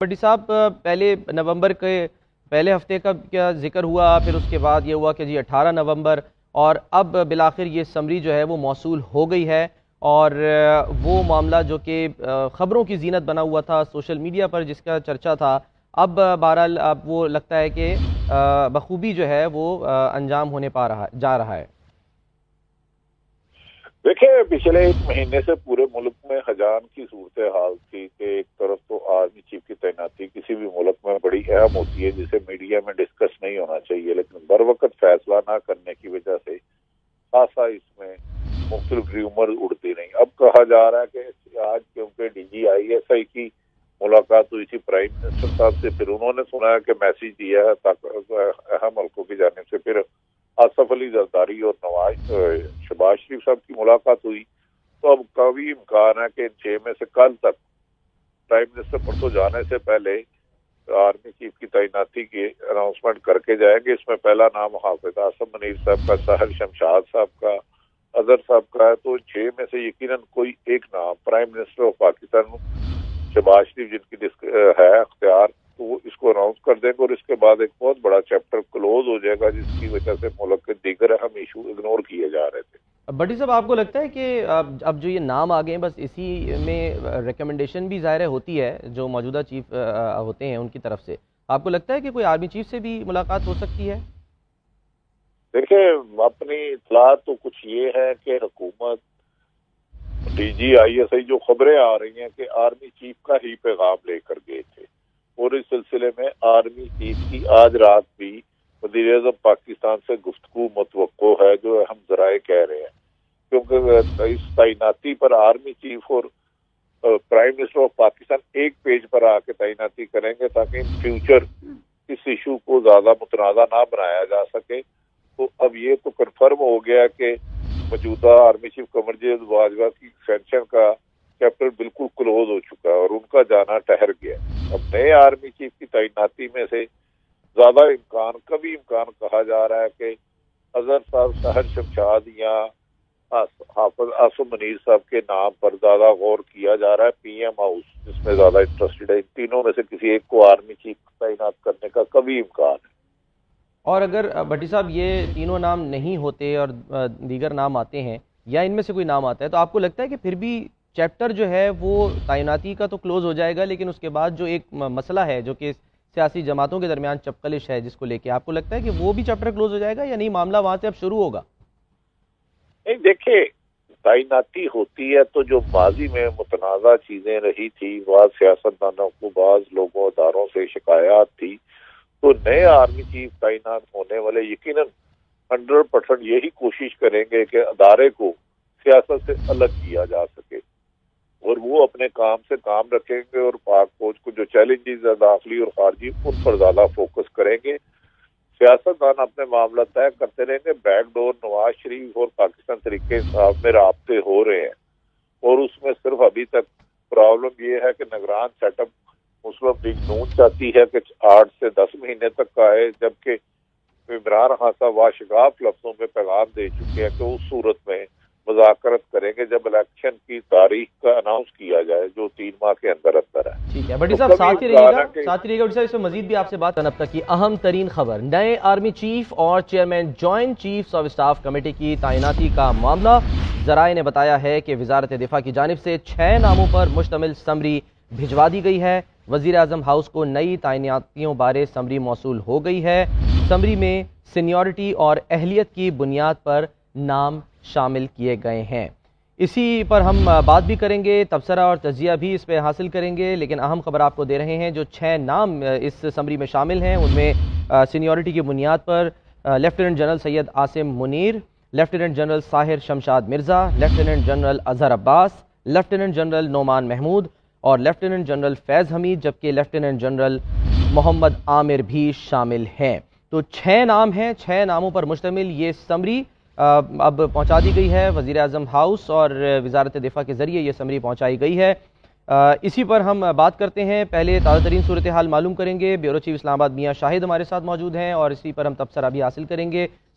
بٹی صاحب، پہلے نومبر کے پہلے ہفتے کا کیا ذکر ہوا، پھر اس کے بعد یہ ہوا کہ جی 18 نومبر، اور اب بالآخر یہ سمری جو ہے وہ موصول ہو گئی ہے، اور وہ معاملہ جو کہ خبروں کی زینت بنا ہوا تھا سوشل میڈیا پر، جس کا چرچا تھا، اب بہرحال اب وہ لگتا ہے کہ بخوبی جو ہے وہ انجام ہونے جا رہا ہے۔ دیکھیں، پچھلے ایک مہینے سے پورے ملک میں ہجان کی صورتحال تھی کہ ایک طرف تو آرمی چیف کی تعیناتی کسی بھی ملک میں بڑی اہم ہوتی ہے جسے میڈیا میں ڈسکس نہیں ہونا چاہیے، لیکن بر وقت فیصلہ نہ کرنے کی وجہ سے خاصا اس میں مختلف ریومر اڑتی نہیں۔ اب کہا جا رہا ہے کہ آج کیونکہ D G I S I کی ملاقات ہوئی تھی پرائم منسٹر صاحب سے، پھر انہوں نے سنایا کہ میسج دیا ہے اہم ملکوں کی جانب سے، پھر آصف علی زرداری اور شہباز شریف صاحب کی ملاقات ہوئی، تو اب قوی امکان ہے کہ 6 میں سے کل تک پرائم منسٹر پرسوں جانے سے پہلے آرمی چیف کی تعیناتی کی اناؤنسمنٹ کر کے جائیں گے۔ اس میں پہلا نام حافظ اعظم منیر صاحب کا، ساحر شمشاد صاحب کا، اظہر صاحب کا ہے، تو 6 میں سے یقیناً کوئی ایک نام prime minister of Pakistan Shahbaz Sharif جن کی ہے اختیار، تو وہ اس کو اناؤنس کر دیں گے، اور اس کے بعد ایک بہت بڑا چیپٹر کلوز ہو جائے گا، جس کی وجہ سے ملک کے دیگر اہم ایشو اگنور کیے جا رہے تھے۔ بٹی صاحب، آپ کو لگتا ہے کہ اب جو یہ نام آ گئے ہیں، بس اسی میں ریکمنڈیشن بھی ظاہر ہوتی ہے جو موجودہ چیف ہوتے ہیں ان کی طرف سے، آپ کو لگتا ہے کہ کوئی آرمی چیف سے بھی ملاقات ہو سکتی ہے؟ دیکھیں، اپنی اطلاع تو کچھ یہ ہے کہ حکومت D G I S I جو خبریں آ رہی ہیں کہ آرمی چیف کا ہی پیغام لے کر گئے تھے، اور اس سلسلے میں آرمی چیف کی آج رات بھی وزیر اعظم پاکستان سے گفتگو متوقع ہے، جو اہم ذرائع کہہ رہے ہیں، کیونکہ اس تعیناتی پر آرمی چیف اور پرائم منسٹر آف پاکستان ایک پیج پر آ کے تعیناتی کریں گے تاکہ ان فیوچر اس ایشو کو زیادہ متنازع نہ بنایا جا سکے۔ تو اب یہ تو کنفرم ہو گیا کہ موجودہ آرمی چیف قمر جاوید باجوہ کی ایکسٹینشن کا چیپٹر بالکل کلوز ہو چکا ہے اور ان کا جانا ٹہر گیا۔ اب نئے آرمی چیف کی تعیناتی میں سے زیادہ کبھی امکان کہا جا رہا ہے کہ اظہر صاحب، ساحر شمشاد یا حافظ اعظم منیر صاحب کے نام پر زیادہ غور کیا جا رہا ہے۔ پی ایم ہاؤس جس میں زیادہ انٹرسٹڈ ہے، ان تینوں میں سے کسی ایک کو آرمی چیف تعینات کرنے کا کبھی امکان ہے۔ اور اگر بھٹی صاحب یہ تینوں نام نہیں ہوتے اور دیگر نام آتے ہیں، یا ان میں سے کوئی نام آتا ہے، تو آپ کو لگتا ہے کہ پھر بھی چیپٹر جو ہے وہ تعیناتی کا تو کلوز ہو جائے گا، لیکن اس کے بعد جو ایک مسئلہ ہے جو کہ سیاسی جماعتوں کے درمیان چپقلش ہے جس کو لے کے، آپ کو لگتا ہے کہ وہ بھی چیپٹر کلوز ہو جائے گا یا نہیں، معاملہ وہاں سے اب شروع ہوگا؟ نہیں، دیکھیں، تعیناتی ہوتی ہے تو جو ماضی میں متنازع چیزیں رہی تھی، بعض سیاستدانوں کو، بعض لوگوں اداروں سے شکایات تھی، تو نئے آرمی چیف تعینات ہونے والے یقیناً 100% یہی کوشش کریں گے کہ ادارے کو سیاست سے الگ کیا جا سکے، اور وہ اپنے کام سے کام رکھیں گے، اور پاک فوج کو جو چیلنجز ہے داخلی اور خارجی ان پر زیادہ فوکس کریں گے۔ سیاستدان اپنے معاملہ طے کرتے رہیں گے، بیک ڈور نواز شریف اور پاکستان تحریک انصاف میں رابطے ہو رہے ہیں، اور اس میں صرف ابھی تک پرابلم یہ ہے کہ نگران سیٹ اپ مسلم لیگ نون چاہتی ہے کہ 8 سے 10 مہینے تک کا ہے، جبکہ عمران خان صاحب واشگاف لفظوں میں پیغام دے چکے ہیں کہ اس صورت میں مذاکرت کریں گے جب الیکشن کی تاریخ کا اناؤنس کیا جائے، جو 3 ماہ کے اندر ہے۔ ٹھیک ہے بٹی صاحب، ساتھ ہی رہیے گا بٹی صاحب، اس میں مزید بھی آپ سے بات کرنا۔ اب تک کی اہم ترین خبر، نئے آرمی چیف اور chairman joint chiefs of staff committee کی تعیناتی کا معاملہ۔ ذرائع نے بتایا ہے کہ وزارت دفاع کی جانب سے 6 ناموں پر مشتمل سمری بھجوا دی گئی ہے۔ وزیر اعظم ہاؤس کو نئی تعیناتیوں بارے سمری موصول ہو گئی ہے۔ سمری میں سینیورٹی اور اہلیت کی بنیاد پر نام شامل کیے گئے ہیں۔ اسی پر ہم بات بھی کریں گے، تبصرہ اور تجزیہ بھی اس پہ حاصل کریں گے، لیکن اہم خبر آپ کو دے رہے ہیں۔ جو 6 نام اس سمری میں شامل ہیں ان میں سینیورٹی کی بنیاد پر lieutenant general Syed Asim Munir, lieutenant general Sahir Shamshad Mirza, lieutenant general Azhar عباس، لیفٹیننٹ جنرل نعمان محمود اور لیفٹیننٹ جنرل فیض حمید، جبکہ لیفٹیننٹ جنرل محمد عامر بھی شامل ہیں۔ تو 6 نام ہیں، 6 ناموں پر مشتمل یہ سمری اب پہنچا دی گئی ہے وزیر اعظم ہاؤس، اور وزارت دفاع کے ذریعے یہ سمری پہنچائی گئی ہے۔ اسی پر ہم بات کرتے ہیں، پہلے تازہ ترین صورتحال معلوم کریں گے۔ بیورو چیف اسلام آباد میاں شاہد ہمارے ساتھ موجود ہیں، اور اسی پر ہم تبصرہ بھی حاصل کریں گے۔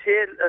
6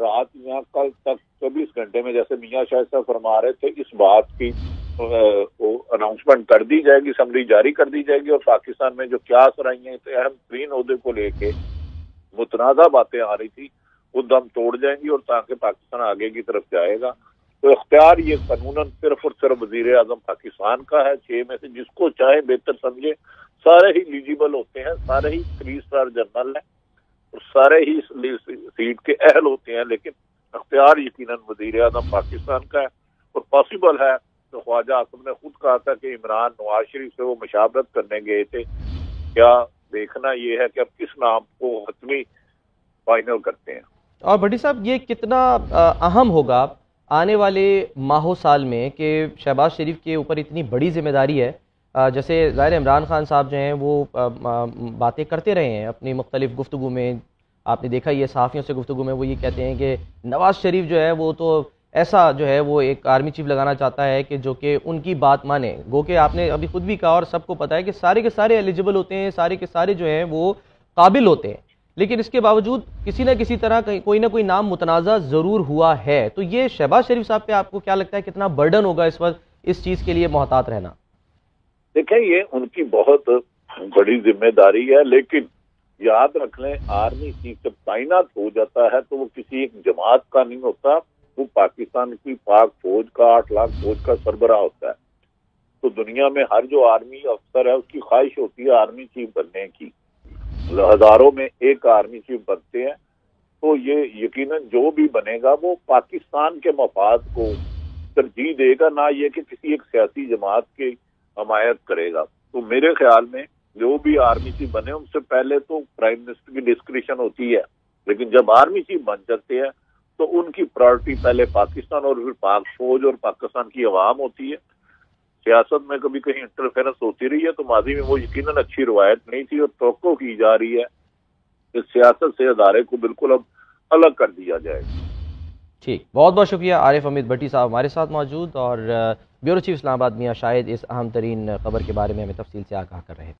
رات یا کل تک 24 گھنٹے میں، جیسے میاں شاہ صاحب فرما رہے تھے، اس بات کی اناؤنسمنٹ کر دی جائے گی، سمری جاری کر دی جائے گی، اور پاکستان میں جو قیاس رائیاں اہم ترین عہدے کو لے کے متنازع باتیں آ رہی تھی وہ دم توڑ جائیں گی، اور تاکہ پاکستان آگے کی طرف جائے گا۔ تو اختیار یہ قانوناً صرف اور صرف وزیر اعظم پاکستان کا ہے۔ 6 میں سے جس کو چاہے بہتر سمجھے، سارے ہی ایلیجیبل ہوتے ہیں، سارے ہی 3 اسٹار جنرل ہیں اور سارے ہی سیٹ کے اہل ہوتے ہیں، لیکن اختیار یقیناً وزیر اعظم پاکستان کا ہے۔ اور پاسبل ہے تو خواجہ آصف نے خود کہا تھا کہ عمران نواز شریف سے وہ مشاورت کرنے گئے تھے، کیا دیکھنا یہ ہے کہ اب کس نام کو حتمی فائنل کرتے ہیں۔ اور بھٹی صاحب، یہ کتنا اہم ہوگا آنے والے ماہو سال میں کہ شہباز شریف کے اوپر اتنی بڑی ذمہ داری ہے؟ جیسے ظاہر عمران خان صاحب جو ہیں وہ باتیں کرتے رہے ہیں اپنی مختلف گفتگو میں، آپ نے دیکھا یہ صحافیوں سے گفتگو میں وہ یہ کہتے ہیں کہ نواز شریف جو ہے وہ تو ایسا جو ہے وہ ایک آرمی چیف لگانا چاہتا ہے کہ جو کہ ان کی بات مانے، گو کہ آپ نے ابھی خود بھی کہا اور سب کو پتہ ہے کہ سارے کے سارے ایلیجیبل ہوتے ہیں، سارے کے سارے جو ہیں وہ قابل ہوتے ہیں، لیکن اس کے باوجود کسی نہ کسی طرح کوئی نہ کوئی نام متنازع ضرور ہوا ہے۔ تو یہ شہباز شریف صاحب پہ آپ کو کیا لگتا ہے کتنا برڈن ہوگا اس وقت اس چیز کے لیے محتاط رہنا؟ دیکھیں، یہ ان کی بہت بڑی ذمہ داری ہے، لیکن یاد رکھ لیں آرمی چیف جب تعینات ہو جاتا ہے تو وہ کسی ایک جماعت کا نہیں ہوتا، وہ پاکستان کی پاک فوج کا 8 لاکھ فوج کا سربراہ ہوتا ہے۔ تو دنیا میں ہر جو آرمی افسر ہے اس کی خواہش ہوتی ہے آرمی چیف بننے کی، ہزاروں میں ایک آرمی چیف بنتے ہیں، تو یہ یقیناً جو بھی بنے گا وہ پاکستان کے مفاد کو ترجیح دے گا، نہ یہ کہ کسی ایک سیاسی جماعت کی حمایت کرے گا۔ تو میرے خیال میں جو بھی آرمی چیف بنے ان سے پہلے تو پرائم منسٹر کی ڈسکریشن ہوتی ہے، لیکن جب آرمی چیف بن جاتے ہیں تو ان کی پرائرٹی پہلے پاکستان اور پھر پاک فوج اور پاکستان کی عوام ہوتی ہے۔ سیاست میں کبھی کہیں انٹرفیرنس ہوتی رہی ہے تو ماضی میں وہ یقیناً اچھی روایت نہیں تھی، اور توقع کی جا رہی ہے کہ سیاست سے ادارے کو بالکل اب الگ کر دیا جائے۔ ٹھیک، بہت بہت شکریہ عارف حمید بھٹی صاحب ہمارے ساتھ موجود، اور بیورو چیف اسلام آباد میاں شاہد اس اہم ترین خبر کے بارے میں ہمیں تفصیل سے آگاہ کر رہے تھے۔